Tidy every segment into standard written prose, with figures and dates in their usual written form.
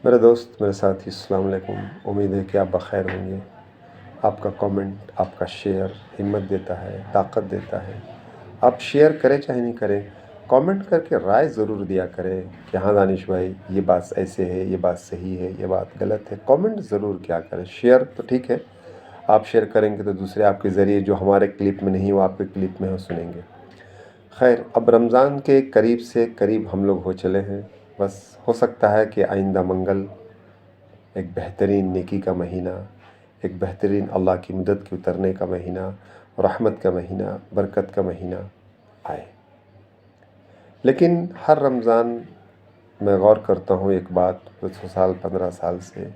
میرے دوست، میرے ساتھی، السلام علیکم۔ امید ہے کہ آپ بخیر ہوں گے۔ آپ کا کامنٹ، آپ کا شیئر ہمت دیتا ہے، طاقت دیتا ہے۔ آپ شیئر کریں چاہے نہیں کریں، کامنٹ کر کے رائے ضرور دیا کریں کہ ہاں دانش بھائی یہ بات ایسے ہے، یہ بات صحیح ہے، یہ بات غلط ہے۔ کامنٹ ضرور کیا کریں۔ شیئر تو ٹھیک ہے، آپ شیئر کریں گے تو دوسرے آپ کے ذریعے جو ہمارے کلپ میں نہیں وہ آپ کے کلپ میں ہو سنیں گے۔ خیر، اب رمضان کے قریب سے قریب ہم لوگ ہو چلے ہیں۔ بس ہو سکتا ہے کہ آئندہ منگل ایک بہترین نیکی کا مہینہ، ایک بہترین اللہ کی مدد کے اترنے کا مہینہ، رحمت کا مہینہ، برکت کا مہینہ آئے۔ لیکن ہر رمضان میں غور کرتا ہوں ایک بات 10 سال 15 سال سے،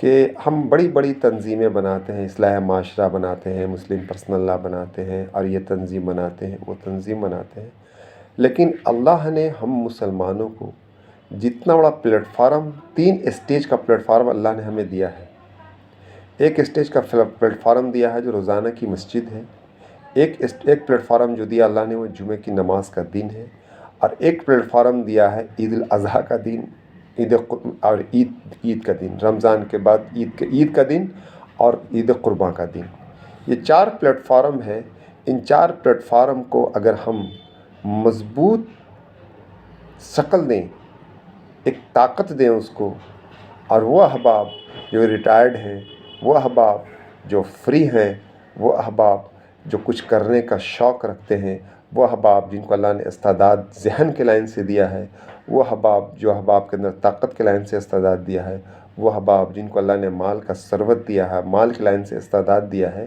کہ ہم بڑی بڑی تنظیمیں بناتے ہیں، اصلاح معاشرہ بناتے ہیں، مسلم پرسنل لا بناتے ہیں، اور یہ تنظیم بناتے ہیں، وہ تنظیم بناتے ہیں، لیکن اللہ نے ہم مسلمانوں کو جتنا بڑا پلیٹ فارم، 3 اسٹیج کا پلیٹ فارم اللہ نے ہمیں دیا ہے۔ ایک اسٹیج کا پلیٹ فارم دیا ہے جو روزانہ کی مسجد ہے، ایک پلیٹ فارم جو دیا اللہ نے وہ جمعہ کی نماز کا دن ہے، اور ایک پلیٹ فارم دیا ہے عید الاضحیٰ کا دن، اور عید کا دن، رمضان کے بعد عید کا دن اور عید قرباں کا دن۔ یہ 4 پلیٹ فارم ہے۔ ان 4 پلیٹ فارم کو اگر ہم مضبوط شکل دیں، ایک طاقت دیں اس کو، اور وہ احباب جو ریٹائرڈ ہیں، وہ احباب جو فری ہیں، وہ احباب جو کچھ کرنے کا شوق رکھتے ہیں، وہ احباب جن کو اللہ نے استعداد ذہن کے لائن سے دیا ہے، وہ احباب جو احباب کے اندر طاقت کے لائن سے استعداد دیا ہے، وہ احباب جن کو اللہ نے مال کا ثروت دیا ہے، مال کے لائن سے استعداد دیا ہے،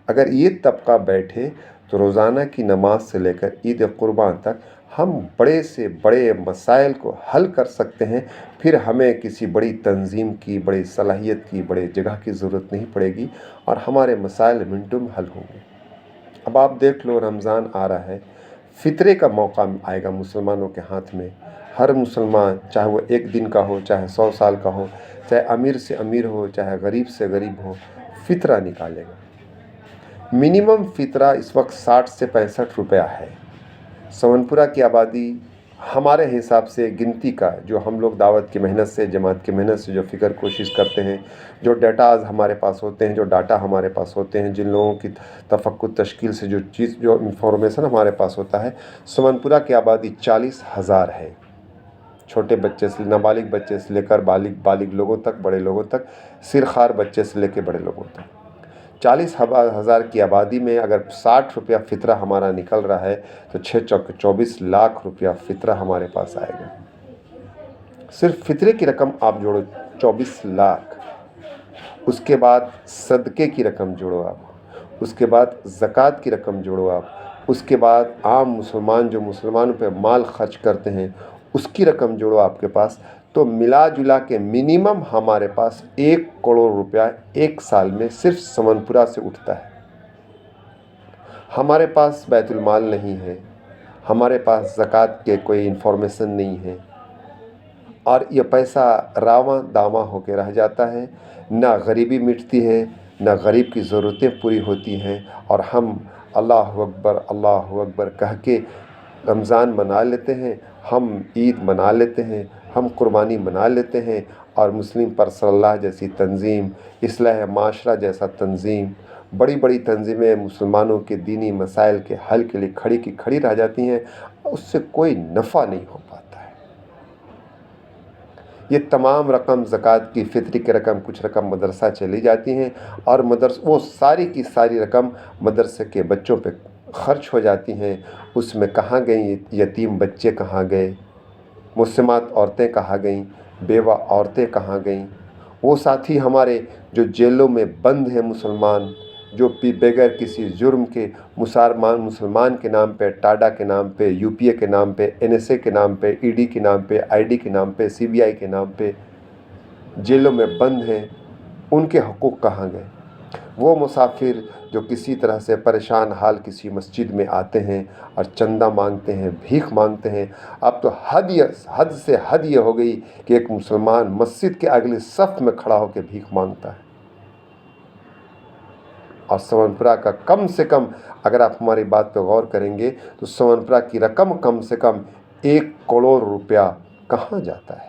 اگر یہ طبقہ بیٹھے تو روزانہ کی نماز سے لے کر عید قربان تک ہم بڑے سے بڑے مسائل کو حل کر سکتے ہیں۔ پھر ہمیں کسی بڑی تنظیم کی، بڑی صلاحیت کی، بڑے جگہ کی ضرورت نہیں پڑے گی، اور ہمارے مسائل منٹوں میں حل ہوں گے۔ اب آپ دیکھ لو، رمضان آ رہا ہے، فطرے کا موقع آئے گا مسلمانوں کے ہاتھ میں۔ ہر مسلمان، چاہے وہ 1 دن کا ہو، چاہے 100 سال کا ہو، چاہے امیر سے امیر ہو، چاہے غریب سے غریب ہو، فطرہ نکالے گا۔ منیمم فطرہ اس وقت 60 سے 65 روپیہ ہے۔ سمن پورہ کی آبادی ہمارے حساب سے گنتی کا، جو ہم لوگ دعوت کی محنت سے، جماعت کی محنت سے جو فکر کوشش کرتے ہیں، جو ڈیٹاز ہمارے پاس ہوتے ہیں، جو ڈاٹا ہمارے پاس ہوتے ہیں، جن لوگوں کی تفکر تشکیل سے جو انفارمیشن ہمارے پاس ہوتا ہے، سمن پورہ کی آبادی 40,000 ہے۔ چھوٹے بچے سے، نابالغ بچے سے لے کر بالغ لوگوں تک، بڑے لوگوں تک، سرخار بچے سے لے کے بڑے لوگوں تک، 40,000 کی آبادی میں اگر 60 روپیہ فطرہ ہمارا نکل رہا ہے تو 6 چوک 24 لاکھ روپیہ فطرہ ہمارے پاس آئے گا۔ صرف فطرے کی رقم آپ جوڑو 24 لاکھ، اس کے بعد صدقے کی رقم جوڑو آپ، اس کے بعد زکوٰۃ کی رقم جوڑو آپ، اس کے بعد عام مسلمان جو مسلمانوں پہ مال خرچ کرتے ہیں اس کی رقم جوڑو آپ کے پاس، تو ملا جلا کے منیمم ہمارے پاس 1 کروڑ روپیہ 1 سال میں صرف سمن پورہ سے اٹھتا ہے۔ ہمارے پاس بیت المال نہیں ہے، ہمارے پاس زکوٰۃ کے کوئی انفارمیشن نہیں ہے، اور یہ پیسہ راواں داواں ہو کے رہ جاتا ہے، نہ غریبی مٹتی ہے، نہ غریب کی ضرورتیں پوری ہوتی ہیں، اور ہم اللہ اکبر کہہ کے رمضان منا لیتے ہیں، ہم عید منا لیتے ہیں، ہم قربانی منا لیتے ہیں، اور مسلم پرسنل لا جیسی تنظیم، اصلاح معاشرہ جیسا تنظیم، بڑی بڑی تنظیمیں مسلمانوں کے دینی مسائل کے حل کے لیے کھڑی کی کھڑی رہ جاتی ہیں، اس سے کوئی نفع نہیں ہو پاتا ہے۔ یہ تمام رقم زکوٰۃ کی، فطری کی رقم، کچھ رقم مدرسہ چلی جاتی ہیں، اور وہ ساری کی ساری رقم مدرسے کے بچوں پہ خرچ ہو جاتی ہیں۔ اس میں کہاں گئیں یتیم بچے، کہاں گئے مسلمات عورتیں، کہاں گئیں بیوہ عورتیں، کہاں گئیں وہ ساتھی ہمارے جو جیلوں میں بند ہیں، مسلمان جو بغیر کسی جرم کے مسلمان کے نام پہ، ٹاڈا کے نام پہ، یو پی اے کے نام پہ، NSA کے نام پہ، ED کے نام پہ، ID کے نام پہ، CBI کے نام پہ جیلوں میں بند ہیں، ان کے حقوق کہاں گئے؟ وہ مسافر جو کسی طرح سے پریشان حال کسی مسجد میں آتے ہیں اور چندہ مانگتے ہیں، بھیک مانگتے ہیں۔ اب تو حد سے حد یہ ہو گئی کہ ایک مسلمان مسجد کے اگلی صف میں کھڑا ہو کے بھیک مانگتا ہے، اور سمن پورہ کا کم سے کم، اگر آپ ہماری بات پہ غور کریں گے تو سمن پورہ کی رقم کم سے کم 1 کروڑ روپیہ کہاں جاتا ہے؟